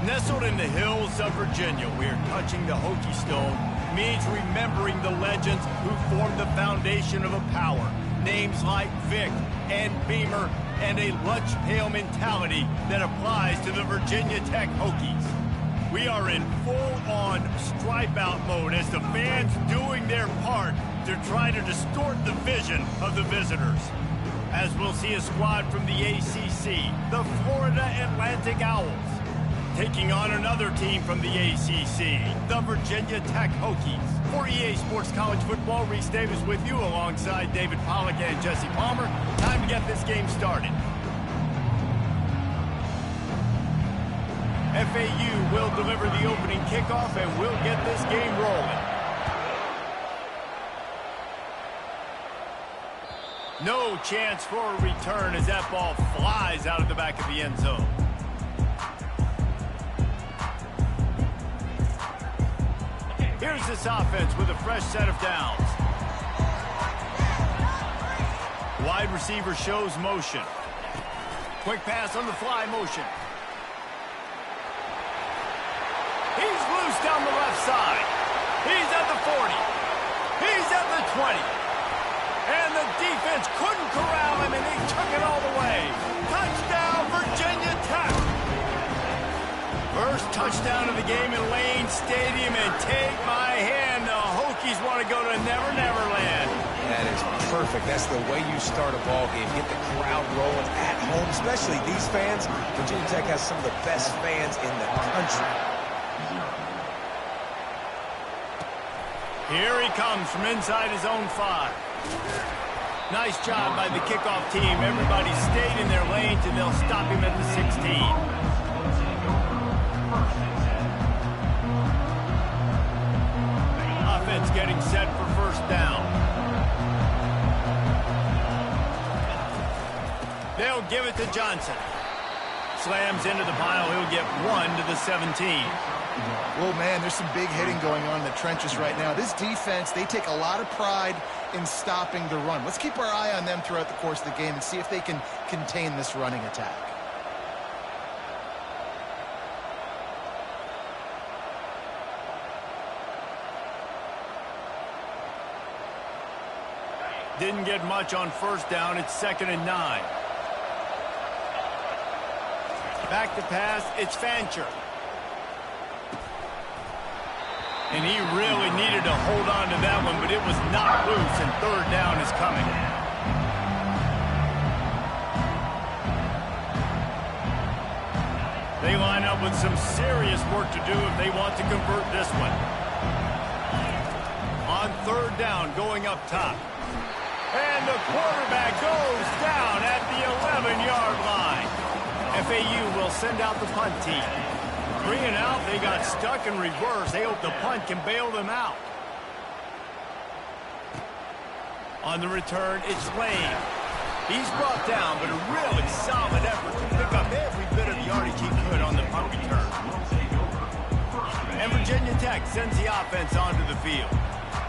Nestled in the hills of Virginia, we are touching the Hokie Stone, means remembering the legends who formed the foundation of a power. Names like Vic and Beamer, and a lunch pail mentality that applies to the Virginia Tech Hokies. We are in full-on stripe-out mode as the fans doing their part to try to distort the vision of the visitors. As we'll see a squad from the ACC, the Florida Atlantic Owls, taking on another team from the ACC, the Virginia Tech Hokies. For EA Sports College Football, Reese Davis with you alongside David Pollack and Jesse Palmer. Time to get this game started. FAU will deliver the opening kickoff and we'll get this game rolling. No chance for a return as that ball flies out of the back of the end zone. Here's this offense with a fresh set of downs. Wide receiver shows motion. Quick pass on the fly motion. He's loose down the left side. He's at the 40. He's at the 20. And the defense couldn't corral him, and he took it all the way. Touchdown, Virginia Tech. First touchdown of the game in Lane Stadium, and take my hand, the Hokies want to go to Never Never Land. That is perfect. That's the way you start a ball game. Get the crowd rolling at home, especially these fans. Virginia Tech has some of the best fans in the country. Here he comes from inside his own 5. Nice job by the kickoff team. Everybody stayed in their lanes, and they'll stop him at the 16. Offense getting set for first down. They'll give it to Johnson. Slams into the pile. He'll get 1 to the 17. Well, man, there's some big hitting going on in the trenches right now. This defense, they take a lot of pride in stopping the run. Let's keep our eye on them throughout the course of the game and see if they can contain this running attack. Didn't get much on first down. It's 2nd and 9. Back to pass. It's Fancher. And he really needed to hold on to that one, but it was knocked loose, and third down is coming. They line up with some serious work to do if they want to convert this one. On third down, going up top. And the quarterback goes down at the 11-yard line. FAU will send out the punt team. 3 and out, they got stuck in reverse. They hope the punt can bail them out. On the return, it's Lane. He's brought down, but a really solid effort to pick up every bit of yardage he could on the punt return. And Virginia Tech sends the offense onto the field.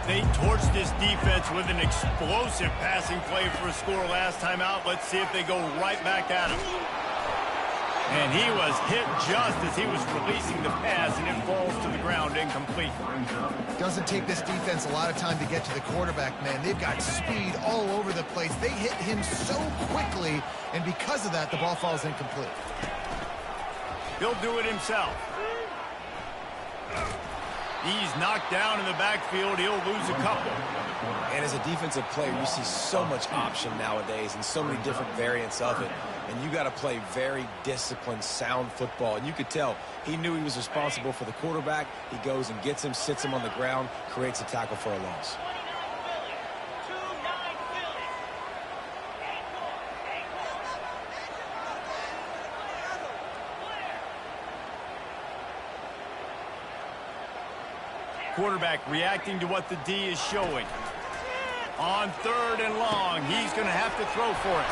They torched this defense with an explosive passing play for a score last time out. Let's see if they go right back at him. And he was hit just as he was releasing the pass, and it falls to the ground incomplete. Doesn't take this defense a lot of time to get to the quarterback, man. They've got speed all over the place. They hit him so quickly, and because of that, the ball falls incomplete. He'll do it himself. He's knocked down in the backfield. He'll lose a couple. And as a defensive player, you see so much option nowadays and so many different variants of it. And you got to play very disciplined, sound football. And you could tell he knew he was responsible for the quarterback. He goes and gets him, sits him on the ground, creates a tackle for a loss. Quarterback reacting to what the D is showing. On third and long, he's going to have to throw for it.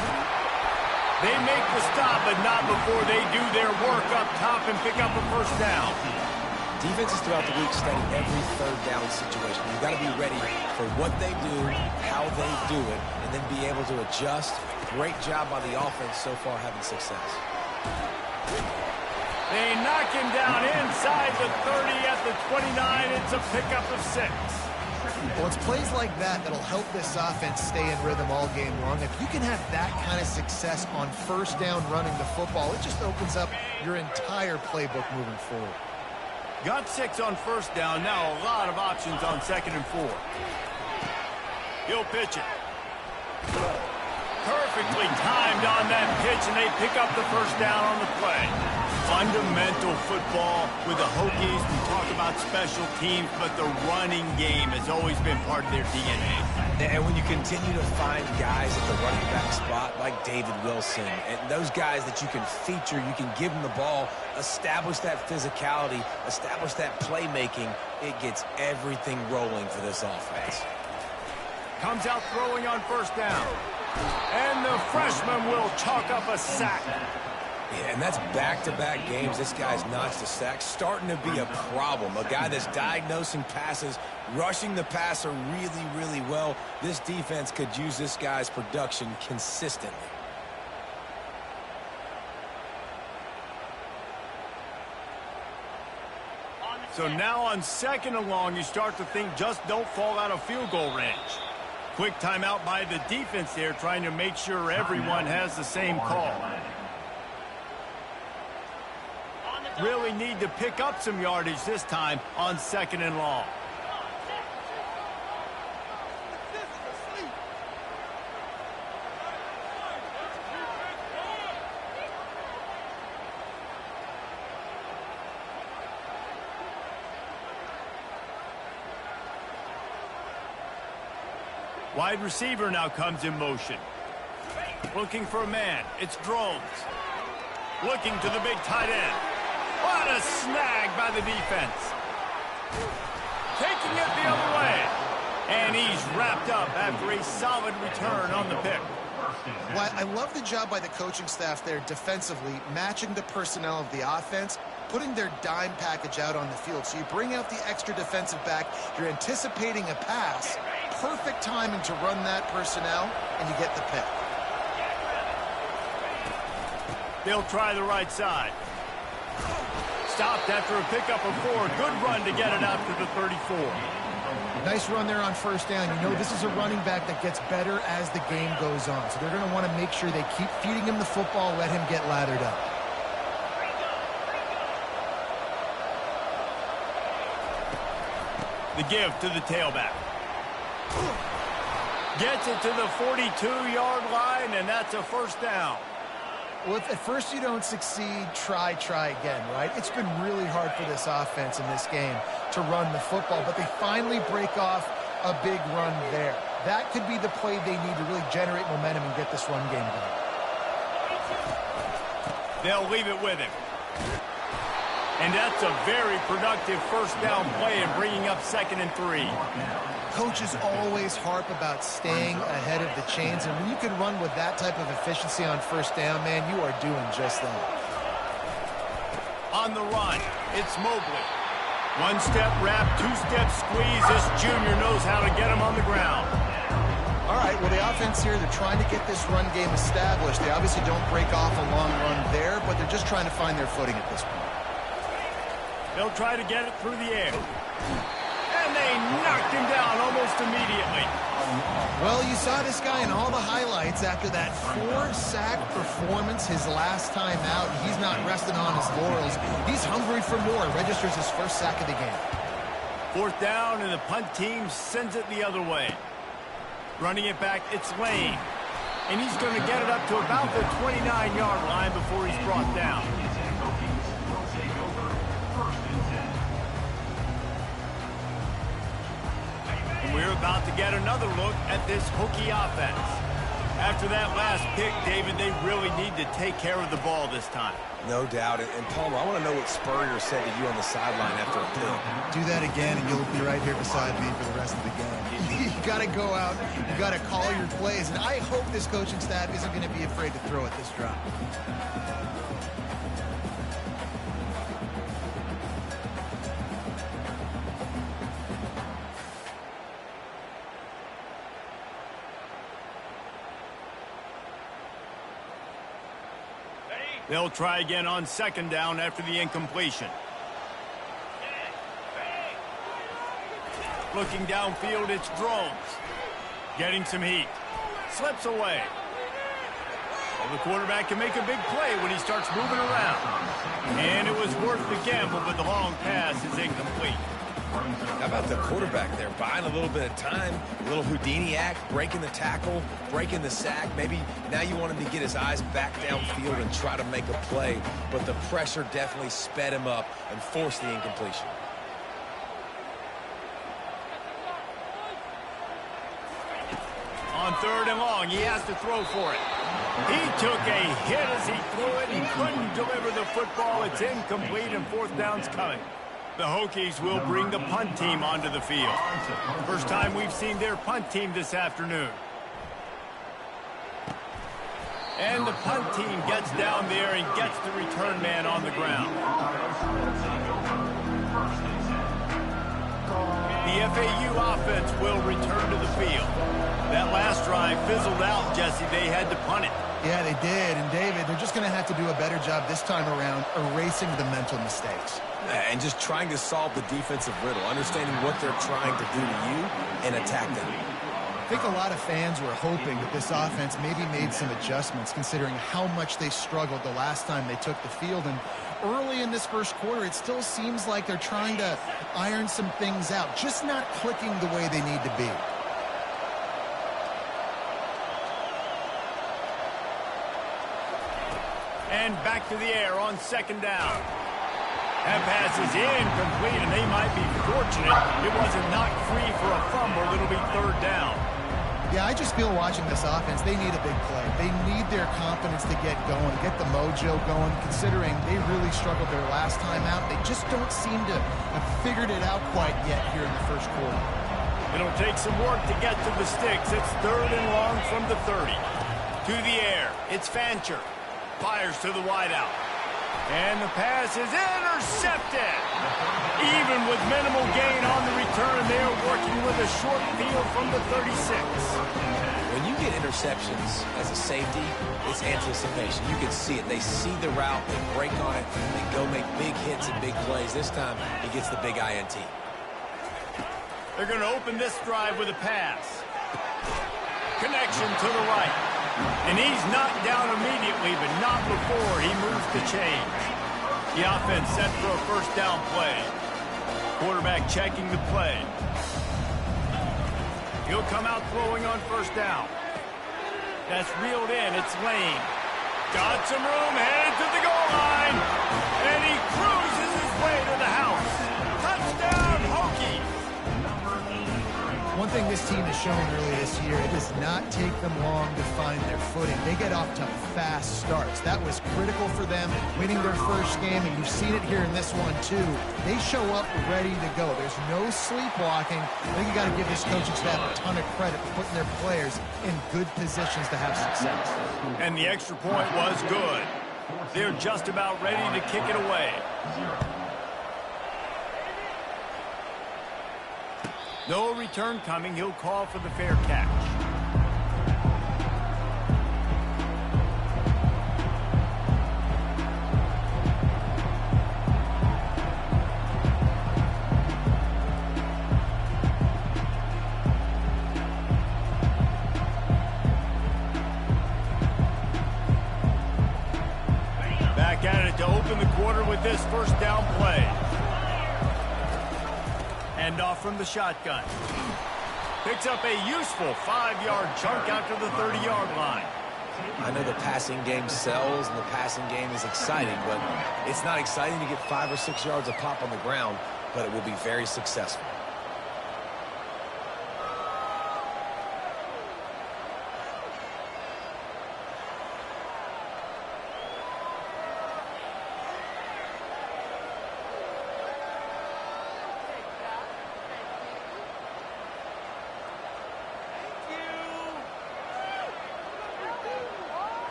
They make the stop, but not before they do their work up top and pick up a first down. Defenses throughout the week study every third down situation. You've got to be ready for what they do, how they do it, and then be able to adjust. Great job by the offense so far having success. They knock him down inside the 30 at the 29. It's a pickup of 6. Well, it's plays like that that'll help this offense stay in rhythm all game long. If you can have that kind of success on first down running the football, it just opens up your entire playbook moving forward. Got 6 on first down. Now a lot of options on 2nd and 4. He'll pitch it. Perfectly timed on that pitch, and they pick up the first down on the play. Fundamental football with the Hokies. We talk about special teams, but the running game has always been part of their DNA. And when you continue to find guys at the running back spot like David Wilson, and those guys that you can feature, you can give them the ball, establish that physicality, establish that playmaking, it gets everything rolling for this offense. Comes out throwing on first down. And the freshman will chalk up a sack. Yeah, and that's back-to-back games. This guy's notched a sack, starting to be a problem. A guy that's diagnosing passes, rushing the passer really, really well. This defense could use this guy's production consistently. So now on 2nd and long, you start to think just don't fall out of field goal range. Quick timeout by the defense there, trying to make sure everyone has the same call. Really need to pick up some yardage this time on 2nd and long. Wide receiver now comes in motion. Looking for a man. It's Drones. Looking to the big tight end. What a snag by the defense. Taking it the other way. And he's wrapped up after a solid return on the pick. Well, I love the job by the coaching staff there defensively, matching the personnel of the offense, putting their dime package out on the field. So you bring out the extra defensive back, you're anticipating a pass, perfect timing to run that personnel, and you get the pick. They'll try the right side. Stopped after a pickup of 4. Good run to get it out to the 34. Nice run there on first down. You know this is a running back that gets better as the game goes on. So they're going to want to make sure they keep feeding him the football, let him get lathered up. The give to the tailback. Gets it to the 42-yard line, and that's a first down. Well, if at first you don't succeed, try again, right? It's been really hard for this offense in this game to run the football, but they finally break off a big run there. That could be the play they need to really generate momentum and get this run game going. They'll leave it with him. And that's a very productive first down play and bringing up 2nd and 3. Coaches always harp about staying ahead of the chains, and when you can run with that type of efficiency on first down, man, you are doing just that. On the run, it's Mobley. One-step wrap, two-step squeeze. This junior knows how to get him on the ground. All right, well, the offense here, they're trying to get this run game established. They obviously don't break off a long run there, but they're just trying to find their footing at this point. They'll try to get it through the air. And they knocked him down almost immediately. Well, you saw this guy in all the highlights after that 4-sack performance his last time out. He's not resting on his laurels. He's hungry for more. Registers his first sack of the game. 4th down, and the punt team sends it the other way. Running it back, it's Lane. And he's going to get it up to about the 29-yard line before he's brought down. We're about to get another look at this Hokie offense. After that last pick, David, they really need to take care of the ball this time. No doubt. And Palmer, I want to know what Spurrier said to you on the sideline after a pick. Do that again, and you'll be right here beside me for the rest of the game. You got to go out. You got to call your plays. And I hope this coaching staff isn't going to be afraid to throw at this drop. They'll try again on second down after the incompletion. Looking downfield, it's Drones. Getting some heat. Slips away. Well, the quarterback can make a big play when he starts moving around. And it was worth the gamble, but the long pass is incomplete. How about the quarterback there? Buying a little bit of time, a little Houdini act, breaking the tackle, breaking the sack. Maybe now you want him to get his eyes back downfield and try to make a play, but the pressure definitely sped him up and forced the incompletion. On third and long, he has to throw for it. He took a hit as he threw it and couldn't deliver the football. It's incomplete and fourth down's coming. The Hokies will bring the punt team onto the field. First time we've seen their punt team this afternoon. And the punt team gets down there and gets the return man on the ground. The FAU offense will return to the field. That last drive fizzled out, Jesse. They had to punt it. Yeah, they did. And, David, they're just going to have to do a better job this time around erasing the mental mistakes. And just trying to solve the defensive riddle, understanding what they're trying to do to you and attack them. I think a lot of fans were hoping that this offense maybe made some adjustments considering how much they struggled the last time they took the field. And early in this first quarter, it still seems like they're trying to iron some things out, just not clicking the way they need to be. And back to the air on second down. That pass is incomplete, and they might be fortunate it wasn't knocked free for a fumble. It'll be third down. Yeah, I just feel watching this offense, they need a big play. They need their confidence to get going, get the mojo going, considering they really struggled their last time out. They just don't seem to have figured it out quite yet here in the first quarter. It'll take some work to get to the sticks. It's third and long from the 30. To the air, it's Fancher. Fires to the wideout. And the pass is intercepted. Even with minimal gain on the return, they are working with a short field from the 36. When you get interceptions as a safety, it's anticipation. You can see it. They see the route, they break on it, they go make big hits and big plays. This time, he gets the big INT. They're going to open this drive with a pass. Connection to the right. And he's knocked down immediately, but not before he moves the chains. The offense set for a first down play. Quarterback checking the play. He'll come out throwing on first down. That's reeled in. It's Lane. Got some room, headed to the goal line. And he cruises his way to the house. Touchdown, Hokies. One thing this team has shown early this year, it does not take them long to find their footing. They get off to fast starts. That was critical for them, winning their first game, and you've seen it here in this one too. They show up ready to go. There's no sleepwalking. I think you got to give this coaching staff a ton of credit for putting their players in good positions to have success. And the extra point was good. They're just about ready to kick it away. No return coming. He'll call for the fair catch. Back at it to open the quarter with this first down play. Hand off from the shotgun. Picks up a useful 5-yard chunk out to the 30-yard line. I know the passing game sells and the passing game is exciting, but it's not exciting to get 5 or 6 yards a pop on the ground, but it will be very successful.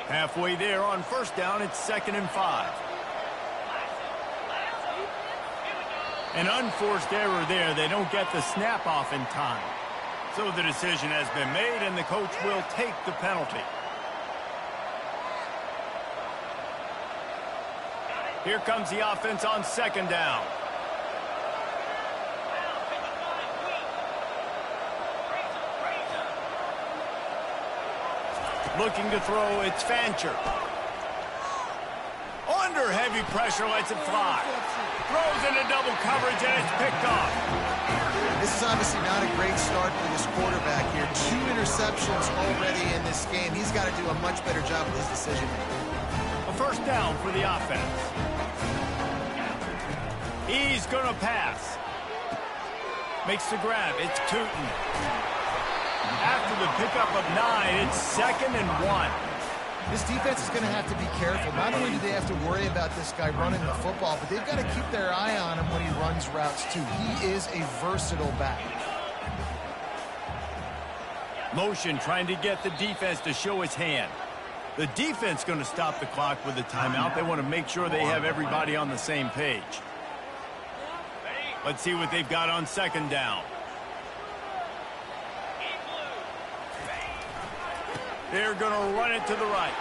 Halfway there on first down, it's 2nd and 5. An unforced error there. They don't get the snap off in time. So the decision has been made, and the coach will take the penalty. Here comes the offense on second down. Looking to throw, it's Fancher. Under heavy pressure, lets it fly. Throws into double coverage, and it's picked off. This is obviously not a great start for this quarterback here. 2 interceptions already in this game. He's got to do a much better job with his decision-making. A first down for the offense. He's going to pass. Makes the grab. It's Tootin. After the pickup of 9, it's 2nd and 1. This defense is going to have to be careful. Not only do they have to worry about this guy running the football, but they've got to keep their eye on him when he runs routes too. He is a versatile back. Motion trying to get the defense to show his hand. The defense going to stop the clock with a timeout. They want to make sure they have everybody on the same page. Let's see what they've got on second down. They're going to run it to the right.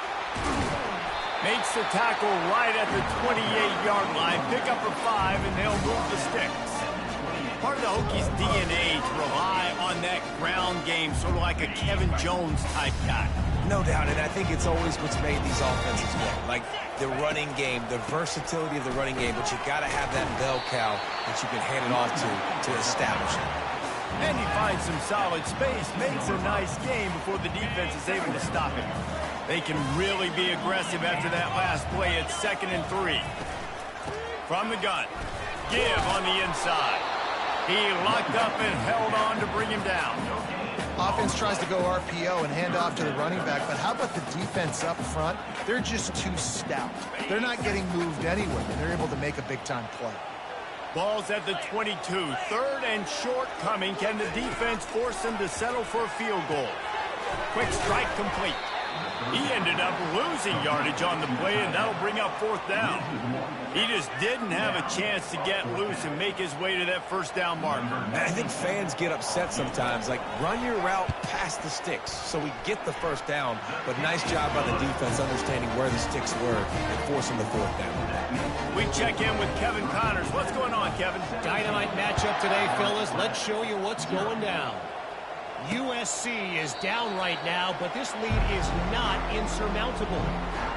Makes the tackle right at the 28-yard line. Pick up a 5, and they'll move the sticks. Part of the Hokies' DNA to rely on that ground game, sort of like a Kevin Jones-type guy. No doubt, and I think it's always what's made these offenses work. Like the running game, the versatility of the running game, but you got to have that bell cow that you can hand it off to establish it. And he finds some solid space, makes a nice game before the defense is able to stop him. They can really be aggressive after that last play. It's 2nd and 3. From the gun, give on the inside. He locked up and held on to bring him down. Offense tries to go RPO and hand off to the running back, but how about the defense up front? They're just too stout. They're not getting moved anywhere, and they're able to make a big-time play. Ball's at the 22. 3rd and short coming. Can the defense force them to settle for a field goal? Quick strike complete. He ended up losing yardage on the play, and that'll bring up 4th down. He just didn't have a chance to get loose and make his way to that first down marker. I think fans get upset sometimes. Like, run your route past the sticks so we get the first down. But nice job by the defense understanding where the sticks were and forcing the 4th down. We check in with Kevin Connors. What's going on, Kevin? Dynamite matchup today, fellas. Let's show you what's going down. USC is down right now, but this lead is not insurmountable.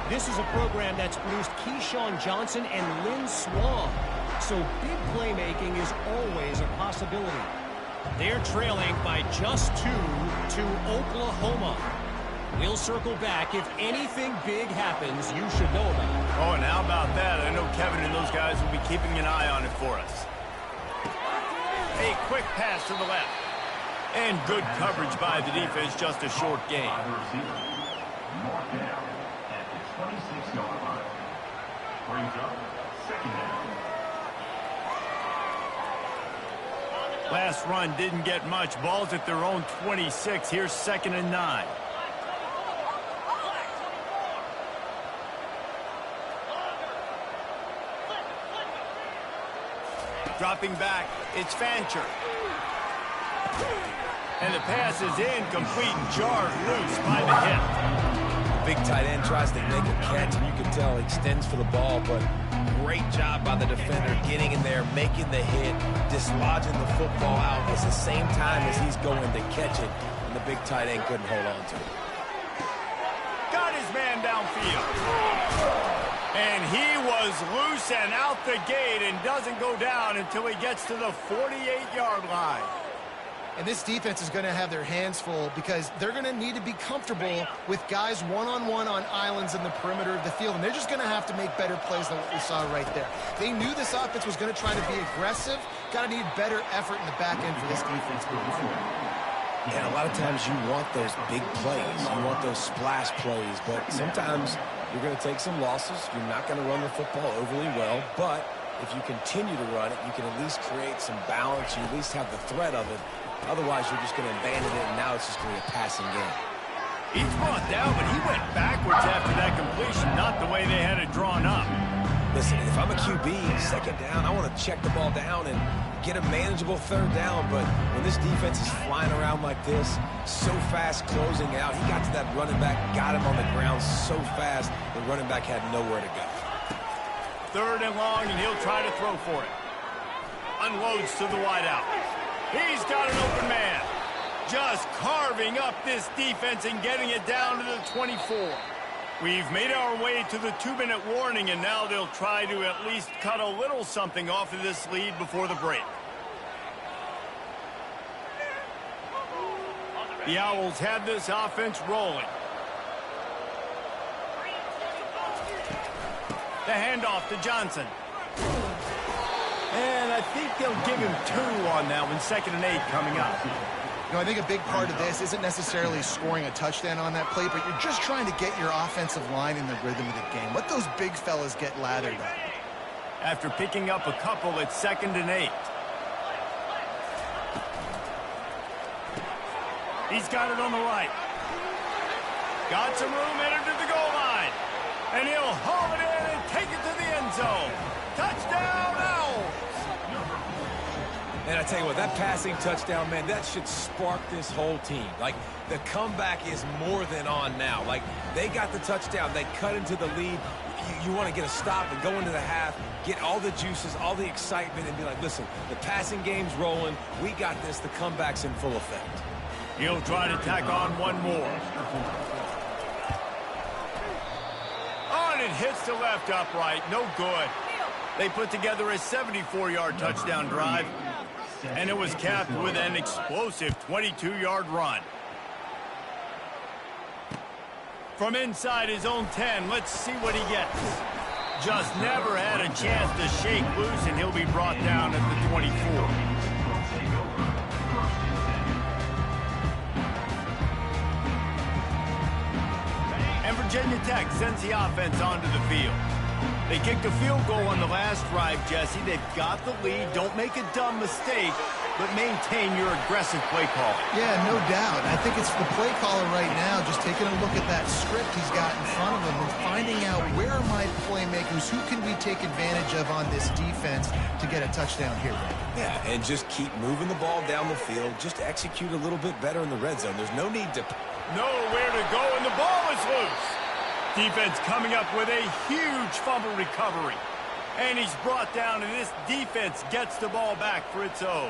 This is a program that's produced Keyshawn Johnson and Lynn Swan, so big playmaking is always a possibility. They're trailing by just 2 to Oklahoma. We'll circle back. If anything big happens, you should know about it. Oh, and how about that? I know Kevin and those guys will be keeping an eye on it for us. A quick pass to the left. And good coverage by the defense, just a short gain. Last run didn't get much. Ball's at their own 26. Here's 2nd and 9. Dropping back, it's Fancher. And the pass is incomplete and jarred loose by the hip. Big tight end tries to make a catch, and you can tell he extends for the ball, but great job by the defender getting in there, making the hit, dislodging the football out at the same time as he's going to catch it, and the big tight end couldn't hold on to it. Got his man downfield. And he was loose and out the gate and doesn't go down until he gets to the 48-yard line. And this defense is going to have their hands full because they're going to need to be comfortable with guys one-on-one on islands in the perimeter of the field. And they're just going to have to make better plays than what we saw right there. They knew this offense was going to try to be aggressive. Got to need better effort in the back end for this defense moving forward. And a lot of times you want those big plays. You want those splash plays. But sometimes you're going to take some losses. You're not going to run the football overly well. But if you continue to run it, you can at least create some balance. You at least have the threat of it. Otherwise, you're just going to abandon it, and now it's just going to be a passing game. He's brought down, but he went backwards after that completion, not the way they had it drawn up. Listen, if I'm a QB, 2nd down, I want to check the ball down and get a manageable 3rd down. But when this defense is flying around like this, so fast closing out, he got to that running back, got him on the ground so fast, the running back had nowhere to go. 3rd and long, and he'll try to throw for it. Unloads to the wideout. He's got an open man. Just carving up this defense and getting it down to the 24. We've made our way to the 2-minute warning, and now they'll try to at least cut a little something off of this lead before the break. The Owls have this offense rolling. The handoff to Johnson. And I think they'll give him 2 on that one. 2nd and 8 coming up. You know, I think a big part of this isn't necessarily scoring a touchdown on that play, but you're just trying to get your offensive line in the rhythm of the game. Let those big fellas get lathered up. After picking up a couple, it's 2nd and 8. He's got it on the right. Got some room headed to the goal line. And he'll haul it in and take it to the end zone. Touchdown, Owls! And I tell you what, that passing touchdown, man, that should spark this whole team. Like, the comeback is more than on now. Like, they got the touchdown. They cut into the lead. You want to get a stop and go into the half, get all the juices, all the excitement, and be like, listen, the passing game's rolling. We got this. The comeback's in full effect. He'll try to tack on one more. Oh, and it hits the left upright. No good. They put together a 74-yard touchdown drive, and it was capped with an explosive 22-yard run. From inside his own 10, let's see what he gets. Just never had a chance to shake loose, and he'll be brought down at the 24. Virginia Tech sends the offense onto the field. They kicked a field goal on the last drive, Jesse. They've got the lead. Don't make a dumb mistake, but maintain your aggressive play call. Yeah, no doubt. I think it's the play caller right now just taking a look at that script he's got in front of him and finding out where are my playmakers, who can we take advantage of on this defense to get a touchdown here. Yeah, and just keep moving the ball down the field. Just execute a little bit better in the red zone. There's no need to... Nowhere to go, and the ball is loose. Defense coming up with a huge fumble recovery. And he's brought down, and this defense gets the ball back for its own.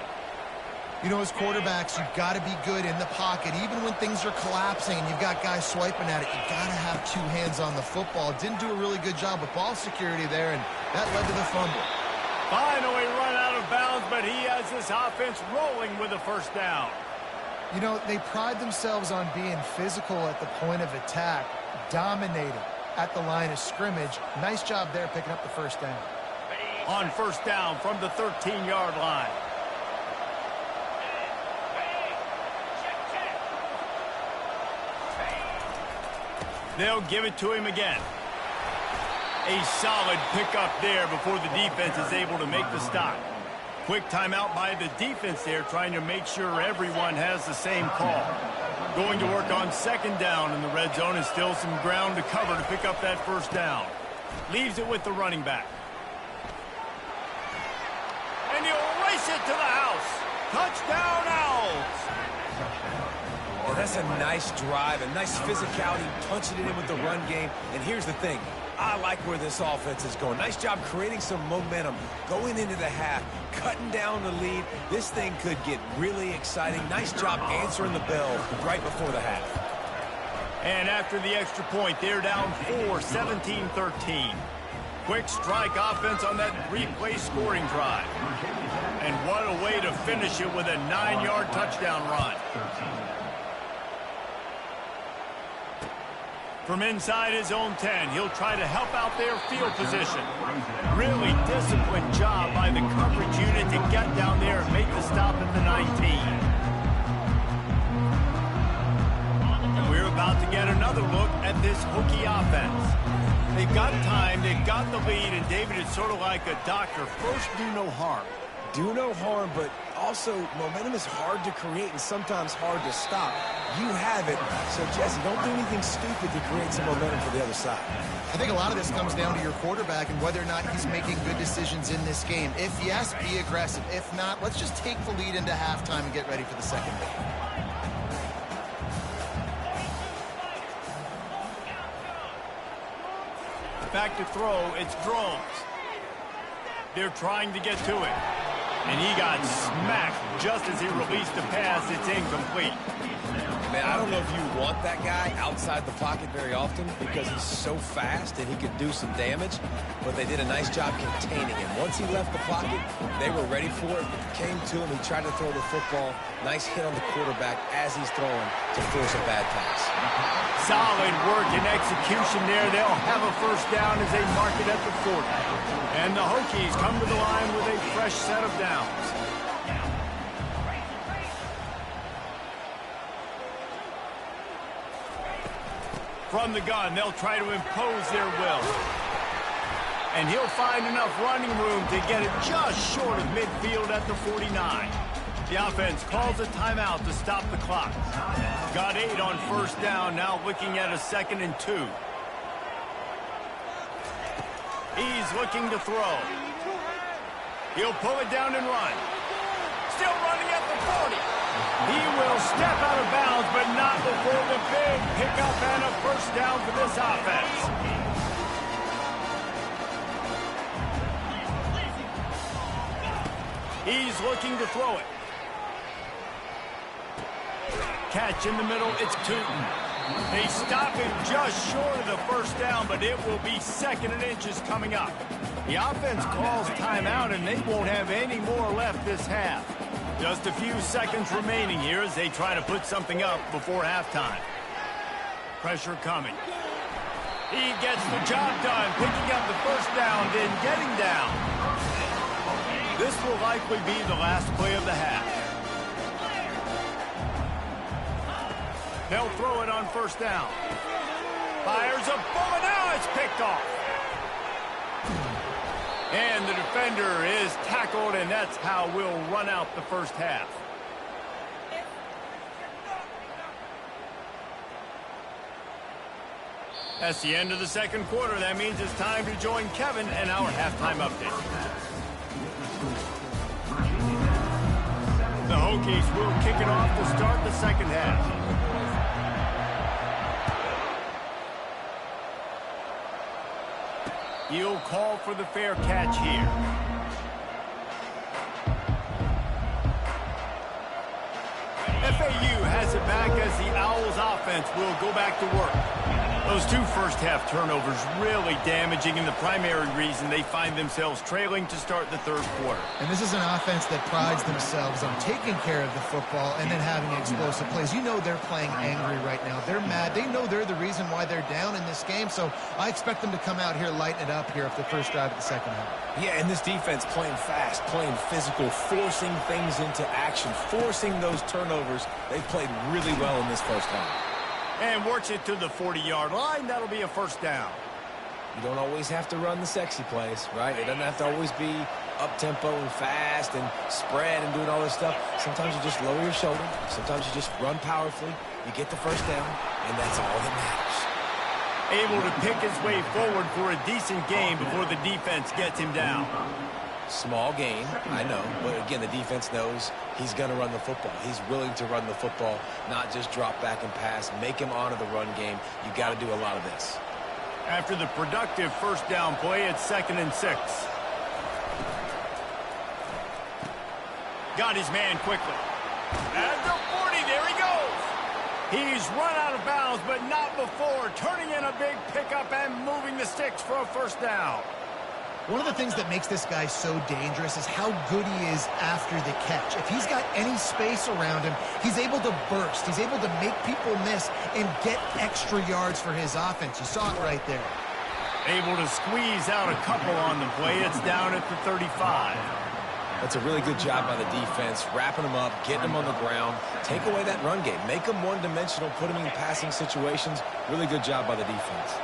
You know, as quarterbacks, you've got to be good in the pocket. Even when things are collapsing and you've got guys swiping at it, you've got to have 2 hands on the football. Didn't do a really good job with ball security there, and that led to the fumble. Finally run out of bounds, but he has this offense rolling with a first down. You know, they pride themselves on being physical at the point of attack, dominating at the line of scrimmage. Nice job there picking up the first down. On first down from the 13-yard line. They'll give it to him again. A solid pickup there before the defense is able to make the stop. Quick timeout by the defense there, trying to make sure everyone has the same call. Going to work on second down in the red zone, and still some ground to cover to pick up that first down. Leaves it with the running back. And he'll race it to the house. Touchdown, Owls! Well, that's a nice drive, a nice physicality, punching it in with the run game. And here's the thing. I like where this offense is going. Nice job creating some momentum, going into the half, cutting down the lead. This thing could get really exciting. Nice job answering the bell right before the half. And after the extra point, they're down 4, 17-13. Quick strike offense on that 3-play scoring drive. And what a way to finish it with a 9-yard touchdown run. From inside his own 10, he'll try to help out their field position. Really disciplined job by the coverage unit to get down there and make the stop at the 19. And we're about to get another look at this Hokie offense. They've got time, they've got the lead, and David, it's sort of like a doctor. First, do no harm. Do no harm, but also momentum is hard to create and sometimes hard to stop. You have it, so Jesse, don't do anything stupid to create some momentum for the other side. I think a lot of this comes down to your quarterback and whether or not he's making good decisions in this game. If yes, be aggressive. If not, let's just take the lead into halftime and get ready for the second half. Back to throw, it's Drones. They're trying to get to it. And he got smacked just as he released the pass. It's incomplete. Man, I don't know if you want that guy outside the pocket very often because he's so fast and he could do some damage, but they did a nice job containing him. Once he left the pocket, they were ready for it. Came to him, he tried to throw the football. Nice hit on the quarterback as he's throwing to force a bad pass. Solid work and execution there. They'll have a first down as they mark it at the 40. And the Hokies come to the line with a fresh set of downs. From the gun, they'll try to impose their will. And he'll find enough running room to get it just short of midfield at the 49. The offense calls a timeout to stop the clock. Got 8 on first down, now looking at a 2nd and 2. He's looking to throw. He'll pull it down and run. Still running at the 40. He will step out of bounds, but not before the big pickup and a first down for this offense. He's looking to throw it. Catch in the middle, it's Tootin. They stop him just short of the first down, but it will be 2nd and inches coming up. The offense calls timeout, and they won't have any more left this half. Just a few seconds remaining here as they try to put something up before halftime. Pressure coming. He gets the job done, picking up the first down, then getting down. This will likely be the last play of the half. They'll throw it on first down. Fires a bullet. Now it's picked off. And the defender is tackled, and that's how we'll run out the first half. That's the end of the second quarter. That means it's time to join Kevin and our halftime update. The Hokies will kick it off to start the second half. He'll call for the fair catch here. FAU has it back as the Owls offense will go back to work. Those 2 first-half turnovers really damaging, and the primary reason they find themselves trailing to start the third quarter. And this is an offense that prides themselves on taking care of the football and then having explosive plays. You know they're playing angry right now. They're mad. They know they're the reason why they're down in this game, so I expect them to come out here, lighten it up here for the first drive of the second half. Yeah, and this defense playing fast, playing physical, forcing things into action, forcing those turnovers. They've played really well in this first half. And works it to the 40-yard line. That'll be a first down. You don't always have to run the sexy plays, right? It doesn't have to always be up-tempo and fast and spread and doing all this stuff. Sometimes you just lower your shoulder. Sometimes you just run powerfully. You get the first down, and that's all that matters. Able to pick his way forward for a decent game before the defense gets him down. Small gain, I know, but again, the defense knows he's going to run the football. He's willing to run the football, not just drop back and pass, make him honor the run game. You got to do a lot of this. After the productive first down play, it's 2nd and 6. Got his man quickly. At the 40, there he goes. He's run out of bounds, but not before turning in a big pickup and moving the sticks for a first down. One of the things that makes this guy so dangerous is how good he is after the catch. If he's got any space around him, he's able to burst. He's able to make people miss and get extra yards for his offense. You saw it right there. Able to squeeze out a couple on the play. It's down at the 35. That's a really good job by the defense, wrapping them up, getting them on the ground. Take away that run game. Make them one-dimensional, put them in passing situations. Really good job by the defense.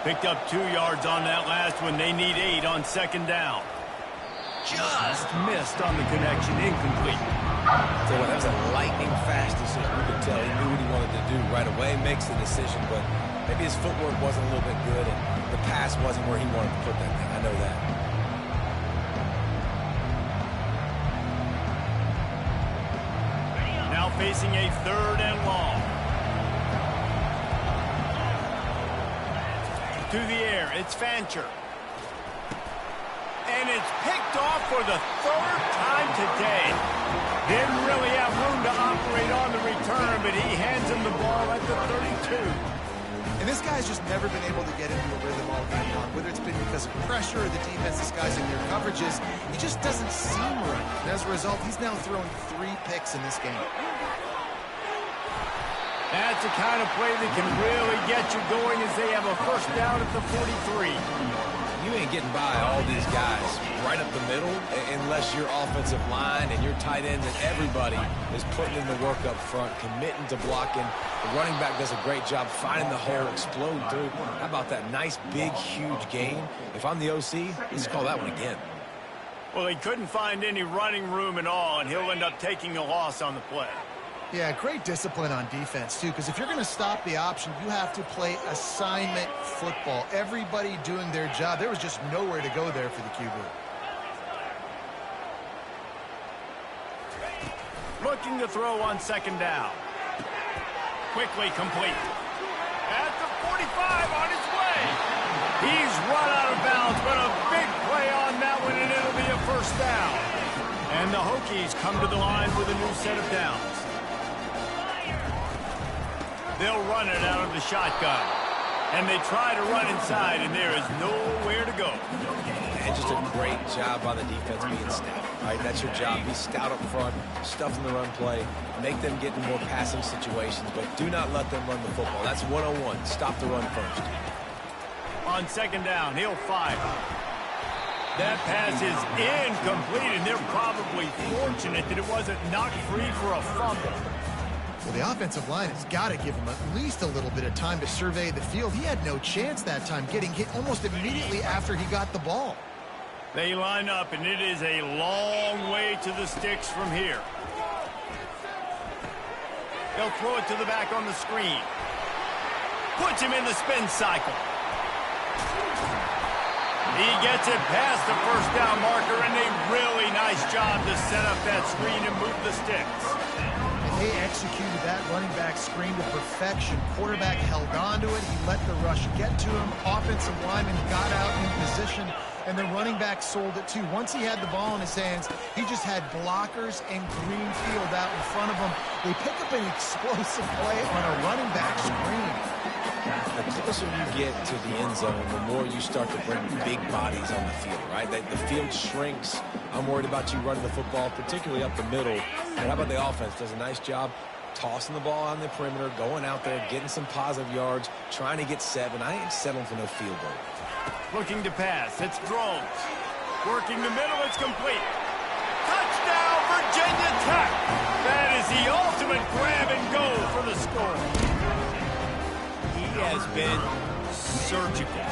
Picked up 2 yards on that last one. They need 8 on second down. Just missed on the connection. Incomplete. So that was a lightning-fast decision. You could tell he knew what he wanted to do right away. Makes the decision, but maybe his footwork wasn't a little bit good, and the pass wasn't where he wanted to put that thing. I know that. Now facing a 3rd and long. To the air, it's Fancher. And it's picked off for the third time today. Didn't really have room to operate on the return, but he hands him the ball at the 32. And this guy's just never been able to get into a rhythm all game long, whether it's been because of pressure or the defense disguising their coverages. He just doesn't seem right. And as a result, he's now thrown 3 picks in this game. That's the kind of play that can really get you going as they have a first down at the 43. You ain't getting by all these guys right up the middle unless your offensive line and your tight ends and everybody is putting in the work up front, committing to blocking. The running back does a great job finding the hole, exploding through. How about that nice, big, huge gain? If I'm the OC, let's call that one again. Well, he couldn't find any running room at all, and he'll end up taking a loss on the play. Yeah, great discipline on defense, too, because if you're going to stop the option, you have to play assignment football. Everybody doing their job. There was just nowhere to go there for the QB. Looking to throw on second down. Quickly complete. At the 45 on his way. He's run out of bounds, but a big play on that one, and it'll be a first down. And the Hokies come to the line with a new set of downs. They'll run it out of the shotgun. And they try to run inside, and there is nowhere to go. And just a great job by the defense being stout. Right? That's your job. Be stout up front, stuff in the run play, make them get in more passing situations, but do not let them run the football. That's 101. Stop the run first. On second down, he'll fire. That pass is incomplete, and they're probably fortunate that it wasn't knocked free for a fumble. Well, the offensive line has got to give him at least a little bit of time to survey the field. He had no chance that time, getting hit almost immediately after he got the ball. They line up, and it is a long way to the sticks from here. They'll throw it to the back on the screen. Puts him in the spin cycle. He gets it past the first down marker, and a really nice job to set up that screen and move the sticks. They executed that running back screen to perfection. Quarterback held on to it. He let the rush get to him. Offensive lineman got out in position, and the running back sold it too. Once he had the ball in his hands, he just had blockers and green field out in front of him. They pick up an explosive play on a running back screen. The closer you get to the end zone, the more you start to bring big bodies on the field, right? The field shrinks. I'm worried about you running the football, particularly up the middle. And how about the offense? Does a nice job tossing the ball on the perimeter, going out there, getting some positive yards, trying to get 7. I ain't settling for no field goal. Looking to pass. It's thrown. Working the middle. It's complete. Touchdown, Virginia Tech. That is the ultimate grab and go for the score. He has been surgical.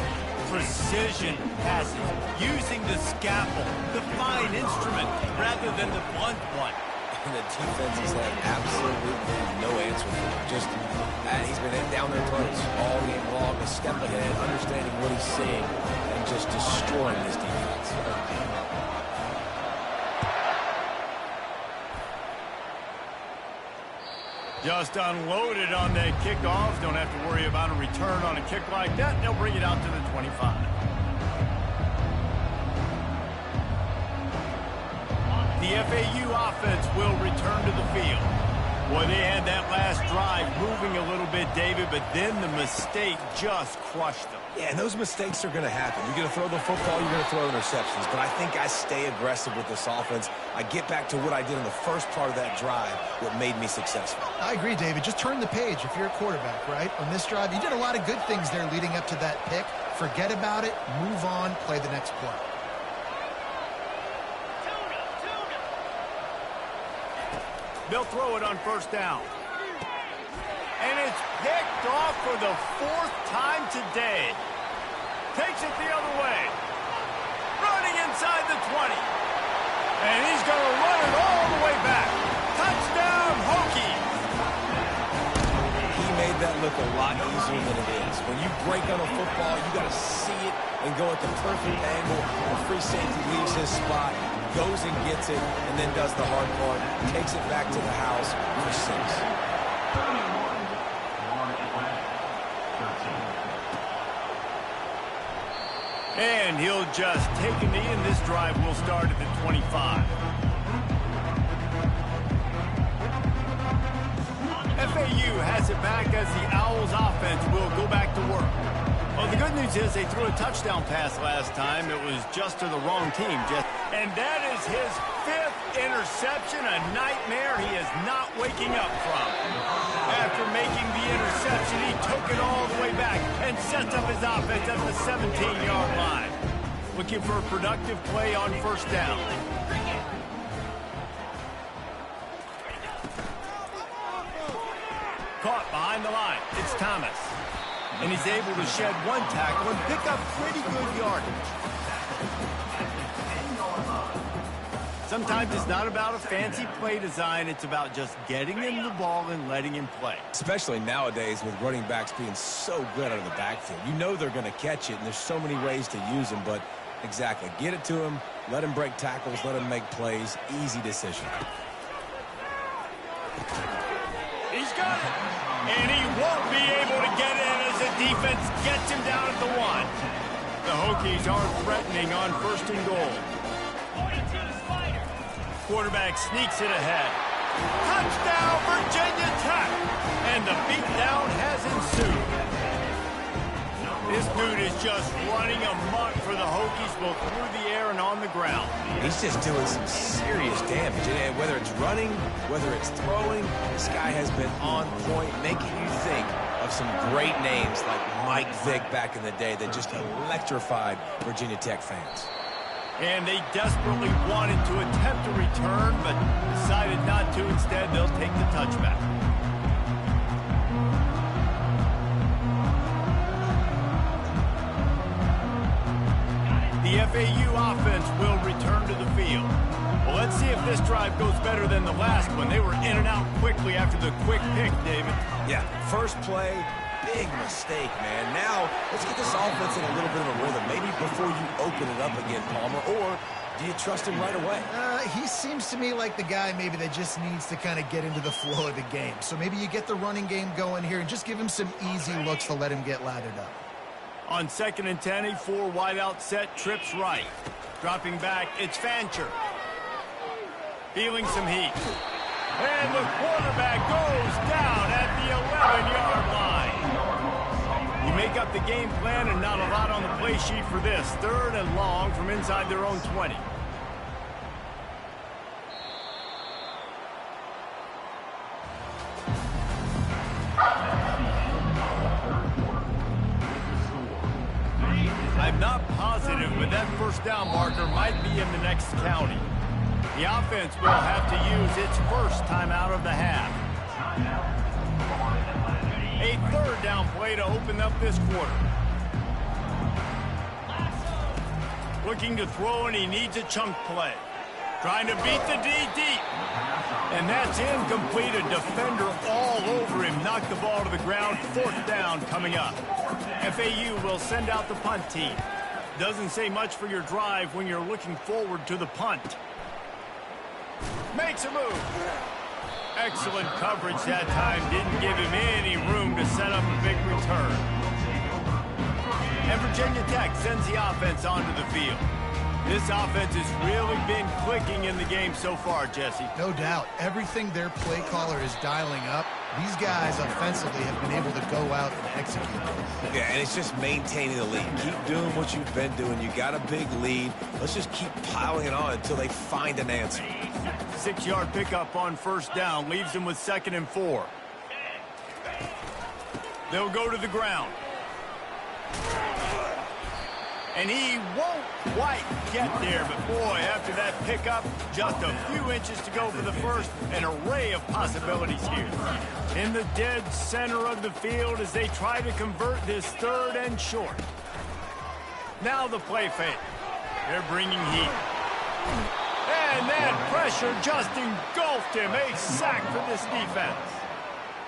Precision passes, using the scalpel, the fine instrument, rather than the blunt one. And the defense has had absolutely no answer for him. Just, he's been down their throats all game long, a step ahead, understanding what he's seeing, and just destroying this defense. Just unloaded on that kickoff. Don't have to worry about a return on a kick like that. They'll bring it out to the 25. The FAU offense will return to the field. Boy, they had that last drive moving a little bit, David, but then the mistake just crushed them. Yeah, and those mistakes are going to happen. You're going to throw the football, you're going to throw interceptions. But I think I stay aggressive with this offense. I get back to what I did in the first part of that drive, what made me successful. I agree, David. Just turn the page if you're a quarterback, right? On this drive, you did a lot of good things there leading up to that pick. Forget about it, move on, play the next play. They'll throw it on first down. And it's picked off for the 4th time today. Takes it the other way. Running inside the 20. And he's going to run it all the way back. Touchdown, Hokies. He made that look a lot easier than it is. When you break on a football, you got to see it and go at the perfect angle. The free safety leaves his spot, goes and gets it, and then does the hard part, takes it back to the house for 6. And he'll just take a knee, and this drive will start at the 25. FAU has it back as the Owls offense will go back to work. Well, the good news is they threw a touchdown pass last time. It was just to the wrong team. And that is his 5th interception, a nightmare he is not waking up from. After making the interception, he took it all the way back and sets up his offense at the 17-yard line. Looking for a productive play on first down. Caught behind the line. It's Thomas. And he's able to shed one tackle and pick up pretty good yardage. Sometimes it's not about a fancy play design. It's about just getting him the ball and letting him play. Especially nowadays with running backs being so good out of the backfield. You know they're going to catch it, and there's so many ways to use them. But exactly, get it to him, let him break tackles, let him make plays. Easy decision. He's got it. And he won't be able to get in as the defense gets him down at the 1. The Hokies are threatening on 1st and goal. Quarterback sneaks it ahead. Touchdown, Virginia Tech! And the beatdown has ensued. This dude is just running amok for the Hokies both through the air and on the ground. He's just doing some serious damage. And whether it's running, whether it's throwing, this guy has been on point, making you think of some great names like Mike Vick back in the day that just electrified Virginia Tech fans. And they desperately wanted to attempt a return, but decided not to. Instead, they'll take the touchback. The FAU offense will return to the field. Well, let's see if this drive goes better than the last one. They were in and out quickly after the quick pick, David. Yeah, first play, big mistake, man. Now, let's get this offense in a little bit of a rhythm. Maybe before you open it up again, Palmer, or do you trust him right away? He seems to me like the guy maybe that just needs to kind of get into the flow of the game. So maybe you get the running game going here and just give him some easy looks to let him get lathered up. On 2nd and 10, a 4 wide out set, trips right. Dropping back, it's Fancher. Feeling some heat. And the quarterback goes down at the 11-yard line. You make up the game plan and not a lot on the play sheet for this. 3rd and long from inside their own 20. I'm not positive, but that first down marker might be in the next county. The offense will have to use its first timeout of the half. A 3rd down play to open up this quarter. Looking to throw, and he needs a chunk play. Trying to beat the D deep. And that's incomplete. A defender all over him. Knocked the ball to the ground. 4th down coming up. FAU will send out the punt team. Doesn't say much for your drive when you're looking forward to the punt. Makes a move. Excellent coverage that time. Didn't give him any room to set up a big return. And Virginia Tech sends the offense onto the field. This offense has really been clicking in the game so far, Jesse. No doubt. Everything their play caller is dialing up, these guys offensively have been able to go out and execute. Yeah, and it's just maintaining the lead. Keep doing what you've been doing. You got a big lead. Let's just keep piling it on until they find an answer. 6-yard pickup on 1st down leaves them with 2nd and 4. They'll go to the ground. And he won't quite get there, but boy, after that pickup, just a few inches to go for the first. An array of possibilities here. In the dead center of the field as they try to convert this 3rd and short. Now the play fake. They're bringing heat. And that pressure just engulfed him. A sack for this defense.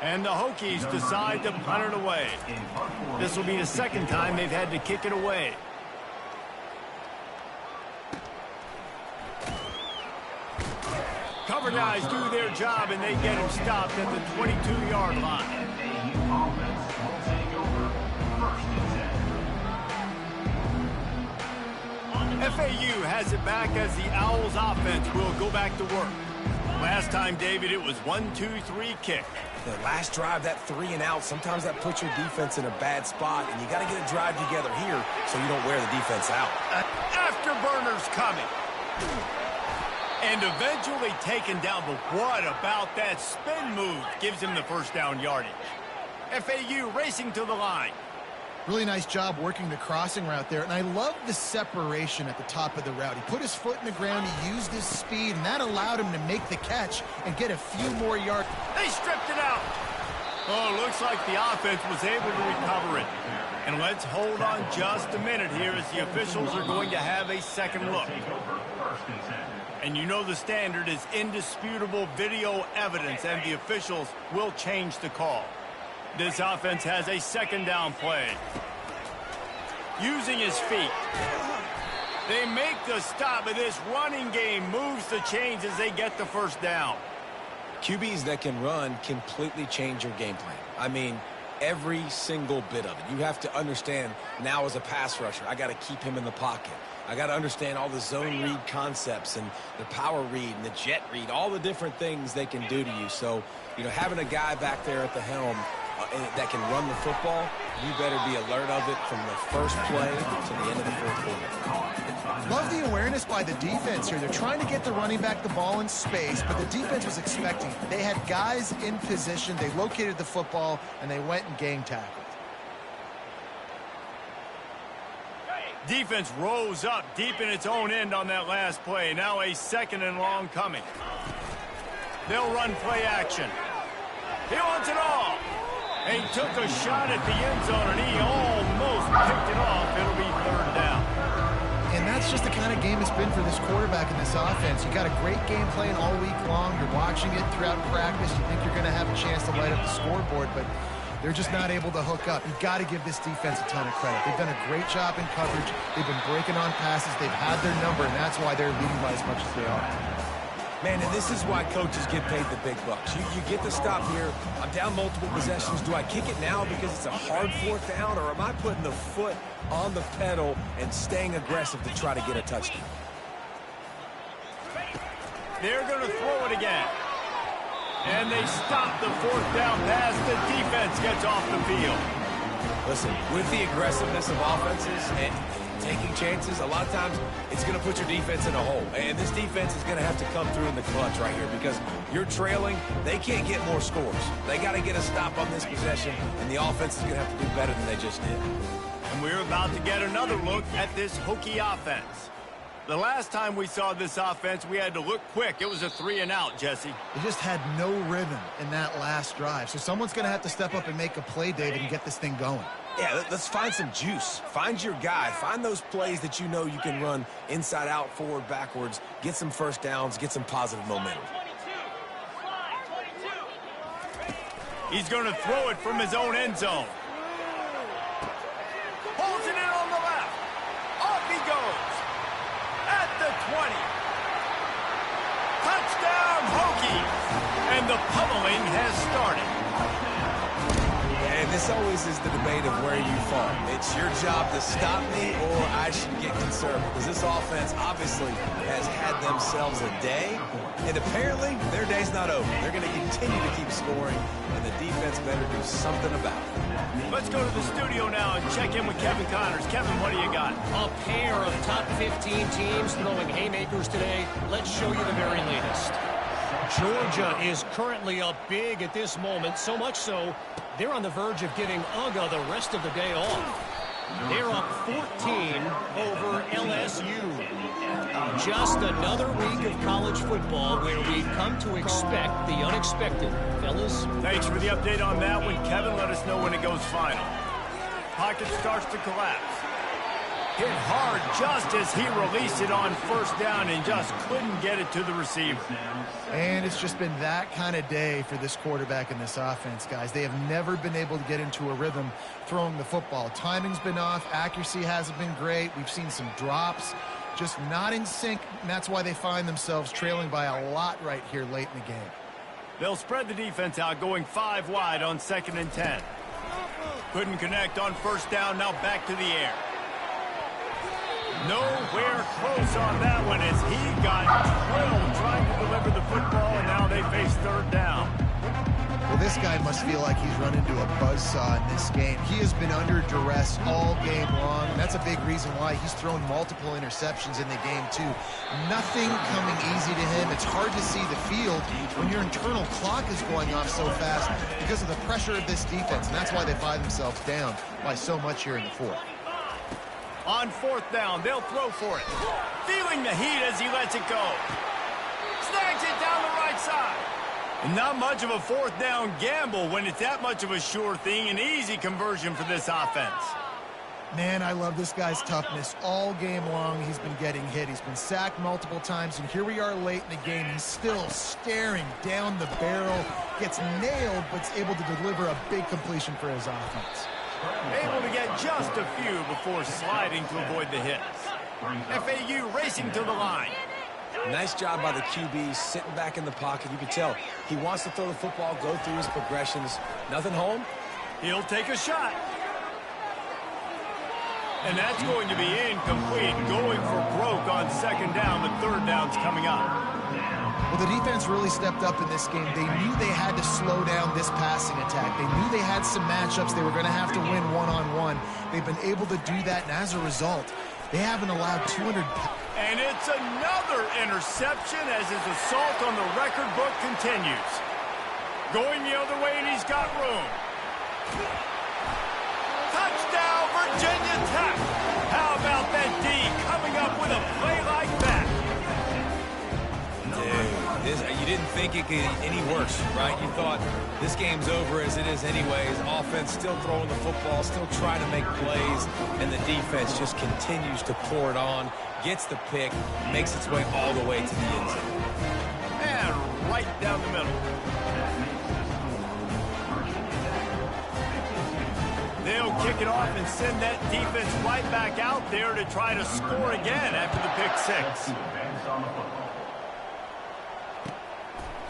And the Hokies decide to punt it away. This will be the 2nd time they've had to kick it away. Cover guys do their job, and they get him stopped at the 22-yard line. FAU has it back as the Owls offense will go back to work. Last time, David, it was 1-2-3 kick. The last drive, that 3 and out, sometimes that puts your defense in a bad spot, and you got to get a drive together here so you don't wear the defense out. Afterburners coming. And eventually taken down, but what about that spin move? Gives him the first down yardage. FAU racing to the line. Really nice job working the crossing route there, and I love the separation at the top of the route. He put his foot in the ground, he used his speed, and that allowed him to make the catch and get a few more yards. They stripped it out. Oh, looks like the offense was able to recover it. And let's hold on just a minute here as the officials are going to have a second look. And you know the standard is indisputable video evidence, and the officials will change the call. This offense has a second down play. Using his feet. They make the stop, but this running game moves the chains as they get the first down. QBs that can run completely change your game plan. I mean, every single bit of it. You have to understand now as a pass rusher, I got to keep him in the pocket. I got to understand all the zone read concepts and the power read and the jet read, all the different things they can do to you. So, you know, having a guy back there at the helm that can run the football, you better be alert of it from the first play to the end of the fourth quarter. Love the awareness by the defense here. They're trying to get the running back the ball in space, but the defense was expecting it. They had guys in position, they located the football, and they went and gang tackled. Defense rose up deep in its own end on that last play. Now a second and long coming. They'll run play action. He wants it all. And he took a shot at the end zone, and he almost picked it off. It'll be third down. And that's just the kind of game it's been for this quarterback in this offense. You got a great game plan all week long. You're watching it throughout practice. You think you're going to have a chance to light up the scoreboard, but they're just not able to hook up. You've got to give this defense a ton of credit. They've done a great job in coverage. They've been breaking on passes. They've had their number, and that's why they're leading by as much as they are. Man, and this is why coaches get paid the big bucks. You get the stop here. I'm down multiple possessions. Do I kick it now because it's a hard fourth down, or am I putting the foot on the pedal and staying aggressive to try to get a touchdown? They're going to throw it again. And they stop the fourth down pass. The defense gets off the field. Listen, with the aggressiveness of offenses and taking chances, a lot of times it's going to put your defense in a hole. And this defense is going to have to come through in the clutch right here because you're trailing. They can't get more scores. They got to get a stop on this possession, and the offense is going to have to do better than they just did. And we're about to get another look at this Hokie offense. The last time we saw this offense, we had to look quick. It was a 3 and out, Jesse. They just had no rhythm in that last drive. So someone's going to have to step up and make a play, David, and get this thing going. Yeah, let's find some juice. Find your guy. Find those plays that you know you can run inside out, forward, backwards. Get some first downs. Get some positive momentum. He's going to throw it from his own end zone. Holds it in on the left. Off he goes. At the 20. Touchdown, Hokies. And the pummeling has started. And this always is the debate of where you fall. It's your job to stop me or I should get conservative. Because this offense obviously has had themselves a day. And apparently their day's not over. They're going to continue to keep scoring. And the defense better do something about it. Let's go to the studio now and check in with Kevin Connors. Kevin, what do you got? A pair of top 15 teams throwing haymakers today. Let's show you the very latest. Georgia is currently up big at this moment, so much so they're on the verge of giving UGA the rest of the day off. They're up 14 over LSU. Just another week of college football where we come to expect the unexpected. Fellas? Thanks for the update on that one, Kevin. Let us know when it goes final. Pocket starts to collapse. Hit hard just as he released it on first down and just couldn't get it to the receiver. And it's just been that kind of day for this quarterback in this offense, guys. They have never been able to get into a rhythm throwing the football. Timing's been off. Accuracy hasn't been great. We've seen some drops. Just not in sync, and that's why they find themselves trailing by a lot right here late in the game. They'll spread the defense out, going 5 wide on 2nd and 10. Couldn't connect on first down, now back to the air. Nowhere close on that one as he got drilled trying to deliver the football, and now they face third down. Well, this guy must feel like he's run into a buzzsaw in this game. He has been under duress all game long, and that's a big reason why he's thrown multiple interceptions in the game, too. Nothing coming easy to him. It's hard to see the field when your internal clock is going off so fast because of the pressure of this defense, and that's why they find themselves down by so much here in the fourth. On fourth down, they'll throw for it. Feeling the heat as he lets it go. Snags it down the right side. Not much of a fourth down gamble when it's that much of a sure thing. An easy conversion for this offense. Man, I love this guy's toughness. All game long, he's been getting hit. He's been sacked multiple times, and here we are late in the game. He's still staring down the barrel, gets nailed, but's able to deliver a big completion for his offense. Able to get just a few before sliding to avoid the hits. FAU racing to the line. Nice job by the QB, sitting back in the pocket. You can tell he wants to throw the football, go through his progressions. Nothing home. He'll take a shot. And that's going to be incomplete. Going for broke on second down, but third down's coming up. Well, the defense really stepped up in this game. They knew they had to slow down this passing attack. They knew they had some matchups they were going to have to win one-on-one. They've been able to do that, and as a result, they haven't allowed 200... And it's another interception as his assault on the record book continues. Going the other way, and he's got room. Touchdown, Virginia Tech. How about that D coming up with a play like that? You didn't think it could get any worse, right? You thought this game's over as it is anyways. Offense still throwing the football, still trying to make plays, and the defense just continues to pour it on, gets the pick, makes its way all the way to the end zone. And right down the middle. They'll kick it off and send that defense right back out there to try to score again after the pick six.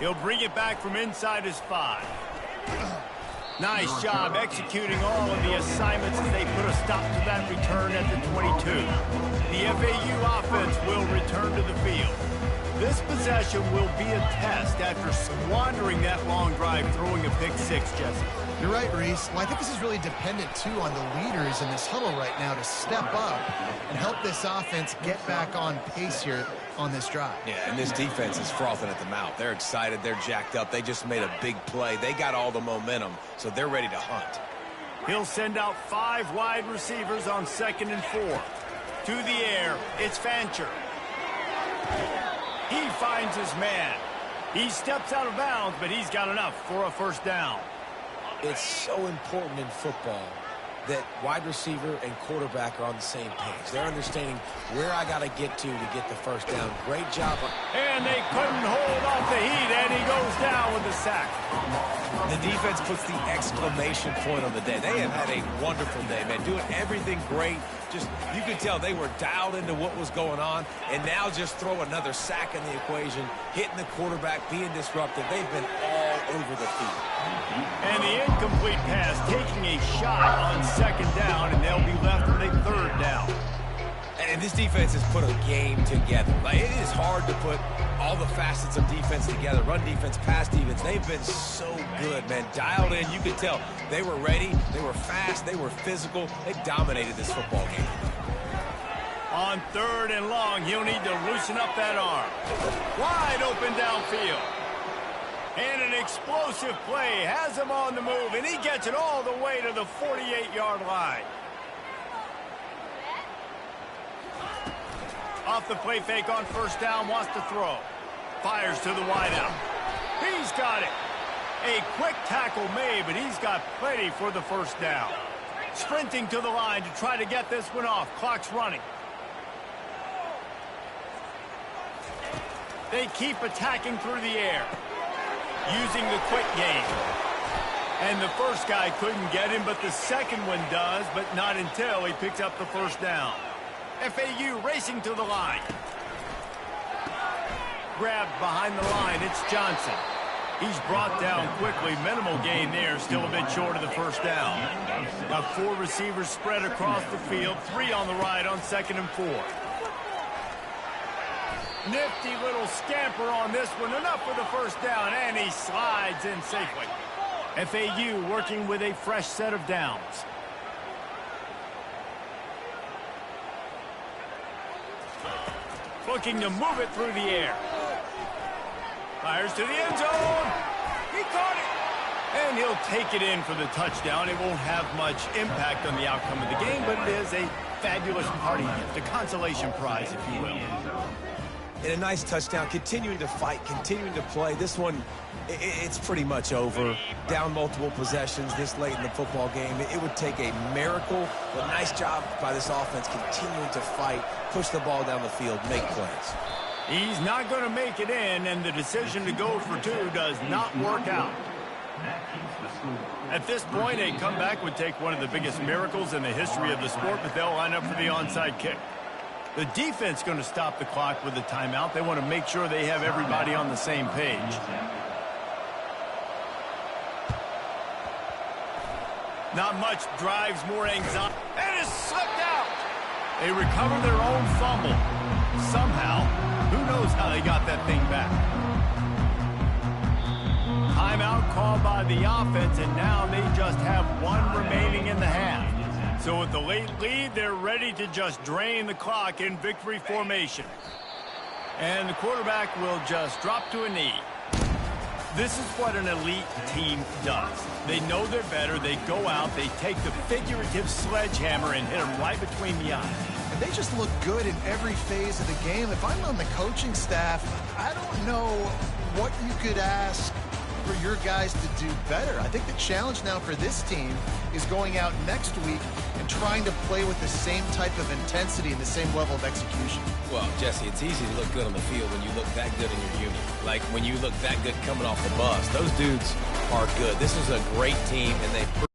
He'll bring it back from inside his 5. Nice job executing all of the assignments as they put a stop to that return at the 22. The FAU offense will return to the field. This possession will be a test after squandering that long drive throwing a pick six, Jesse. You're right, Reese. Well, I think this is really dependent, too, on the leaders in this huddle right now to step up and help this offense get back on pace here on this drive. Yeah, and this defense is frothing at the mouth. They're excited. They're jacked up. They just made a big play. They got all the momentum, so they're ready to hunt. He'll send out 5 wide receivers on 2nd and 4. To the air, it's Fancher. He finds his man. He steps out of bounds, but he's got enough for a first down. It's so important in football that wide receiver and quarterback are on the same page. They're understanding where I got to get the first down. Great job. And they couldn't hold off the heat, and he goes down with the sack. The defense puts the exclamation point on the day. They have had a wonderful day, man. Doing everything great. Just, you could tell they were dialed into what was going on, and now just throw another sack in the equation, hitting the quarterback, being disruptive. They've been all over the field. And the incomplete pass taking a shot on 2nd down, and they'll be left with a 3rd down. And this defense has put a game together. Like, it is hard to put all the facets of defense together. Run defense, pass defense. They've been so good, man. Dialed in. You could tell they were ready. They were fast. They were physical. They dominated this football game. On 3rd and long, he'll need to loosen up that arm. Wide open downfield. And an explosive play has him on the move, and he gets it all the way to the 48-yard line. Off the play fake on 1st down, wants to throw. Fires to the wideout. He's got it. A quick tackle made, but he's got plenty for the 1st down. Sprinting to the line to try to get this one off. Clock's running. They keep attacking through the air, using the quick game. And the first guy couldn't get him, but the second one does, but not until he picks up the 1st down. FAU racing to the line. Grabbed behind the line, it's Johnson. He's brought down quickly. Minimal gain there. Still a bit short of the first down. Got 4 receivers spread across the field. 3 on the right on 2nd and 4. Nifty little scamper on this one. Enough for the first down. And he slides in safely. FAU working with a fresh set of downs. Looking to move it through the air. Fires to the end zone. He caught it. And he'll take it in for the touchdown. It won't have much impact on the outcome of the game, but it is a fabulous party gift, a consolation prize, if you will. And a nice touchdown, continuing to fight, continuing to play. This one, it's pretty much over. Down multiple possessions this late in the football game. It would take a miracle, but nice job by this offense continuing to fight, push the ball down the field, make plays. He's not going to make it in, and the decision to go for 2 does not work out. At this point, a comeback would take one of the biggest miracles in the history of the sport, but they'll line up for the onside kick. The defense going to stop the clock with the timeout. They want to make sure they have everybody on the same page. Not much drives more anxiety. And it's slipped out. They recover their own fumble. Somehow, who knows how they got that thing back. Timeout called by the offense, and now they just have 1 remaining in the half. So with the late lead, they're ready to just drain the clock in victory formation. And the quarterback will just drop to a knee. This is what an elite team does. They know they're better. They go out. They take the figurative sledgehammer and hit them right between the eyes. And they just look good in every phase of the game. If I'm on the coaching staff, I don't know what you could ask for your guys to do better. I think the challenge now for this team is going out next week and trying to play with the same type of intensity and the same level of execution. Well, Jesse, it's easy to look good on the field when you look that good in your unit. Like when you look that good coming off the bus. Those dudes are good. This is a great team, and they